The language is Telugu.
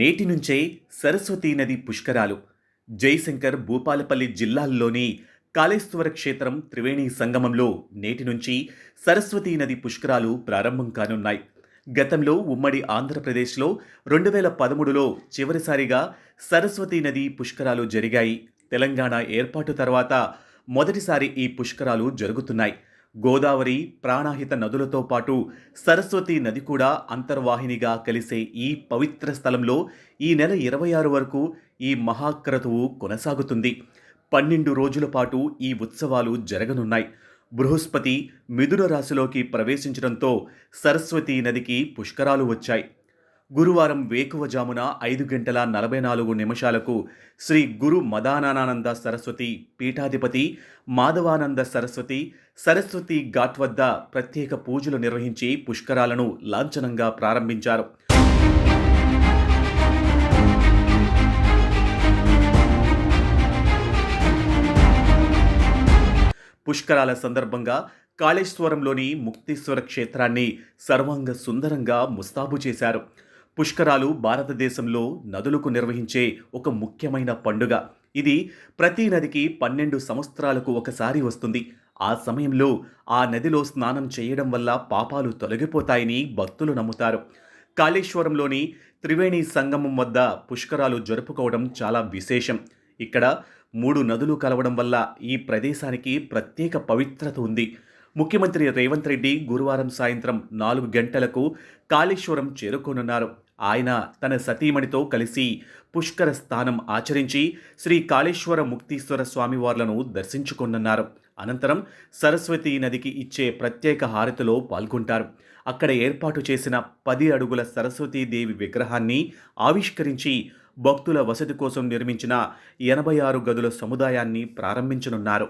నేటి నుంచే సరస్వతీ నది పుష్కరాలు జయశంకర్ భూపాలపల్లి జిల్లాల్లోని కాళేశ్వర క్షేత్రం త్రివేణి సంగమంలో నేటి నుంచి సరస్వతీ నది పుష్కరాలు ప్రారంభం కానున్నాయి. గతంలో ఉమ్మడి ఆంధ్రప్రదేశ్లో 2013లో చివరిసారిగా సరస్వతీ నది పుష్కరాలు జరిగాయి. తెలంగాణ ఏర్పాటు తర్వాత మొదటిసారి ఈ పుష్కరాలు జరుగుతున్నాయి. గోదావరి, ప్రాణాహిత నదులతో పాటు సరస్వతీ నది కూడా అంతర్వాహినిగా కలిసే ఈ పవిత్ర స్థలంలో ఈ నెల 26 వరకు ఈ మహాక్రతువు కొనసాగుతుంది. 12 రోజుల పాటు ఈ ఉత్సవాలు జరగనున్నాయి. బృహస్పతి మిథున రాశిలోకి ప్రవేశించడంతో సరస్వతీ నదికి పుష్కరాలు వచ్చాయి. గురువారం వేకువజామున 5:44 శ్రీ గురు మదానానంద సరస్వతి పీఠాధిపతి మాధవానంద సరస్వతి సరస్వతి ఘాట్ వద్ద ప్రత్యేక పూజలు నిర్వహించి పుష్కరాలను లాంఛనంగా ప్రారంభించారు. పుష్కరాల సందర్భంగా కాళేశ్వరంలోని ముక్తీశ్వర క్షేత్రాన్ని సర్వాంగ సుందరంగా ముస్తాబు చేశారు. పుష్కరాలు భారతదేశంలో నదులకు నిర్వహించే ఒక ముఖ్యమైన పండుగ. ఇది ప్రతి నదికి 12 సంవత్సరాలకు ఒకసారి వస్తుంది. ఆ సమయంలో ఆ నదిలో స్నానం చేయడం వల్ల పాపాలు తొలగిపోతాయని భక్తులు నమ్ముతారు. కాళేశ్వరంలోని త్రివేణి సంగమం వద్ద పుష్కరాలు జరుపుకోవడం చాలా విశేషం. ఇక్కడ 3 నదులు కలవడం వల్ల ఈ ప్రదేశానికి ప్రత్యేక పవిత్రత ఉంది. ముఖ్యమంత్రి రేవంత్ రెడ్డి గురువారం సాయంత్రం 4 గంటలకు కాళేశ్వరం చేరుకోనున్నారు. ఆయన తన సతీమణితో కలిసి పుష్కర స్నానం ఆచరించి శ్రీ కాళేశ్వర ముక్తీశ్వర స్వామివార్లను దర్శించుకోనున్నారు. అనంతరం సరస్వతీ నదికి ఇచ్చే ప్రత్యేక హారతిలో పాల్గొంటారు. అక్కడ ఏర్పాటు చేసిన 10 అడుగుల సరస్వతీదేవి విగ్రహాన్ని ఆవిష్కరించి భక్తుల వసతి కోసం నిర్మించిన 86 గదుల సముదాయాన్ని ప్రారంభించనున్నారు.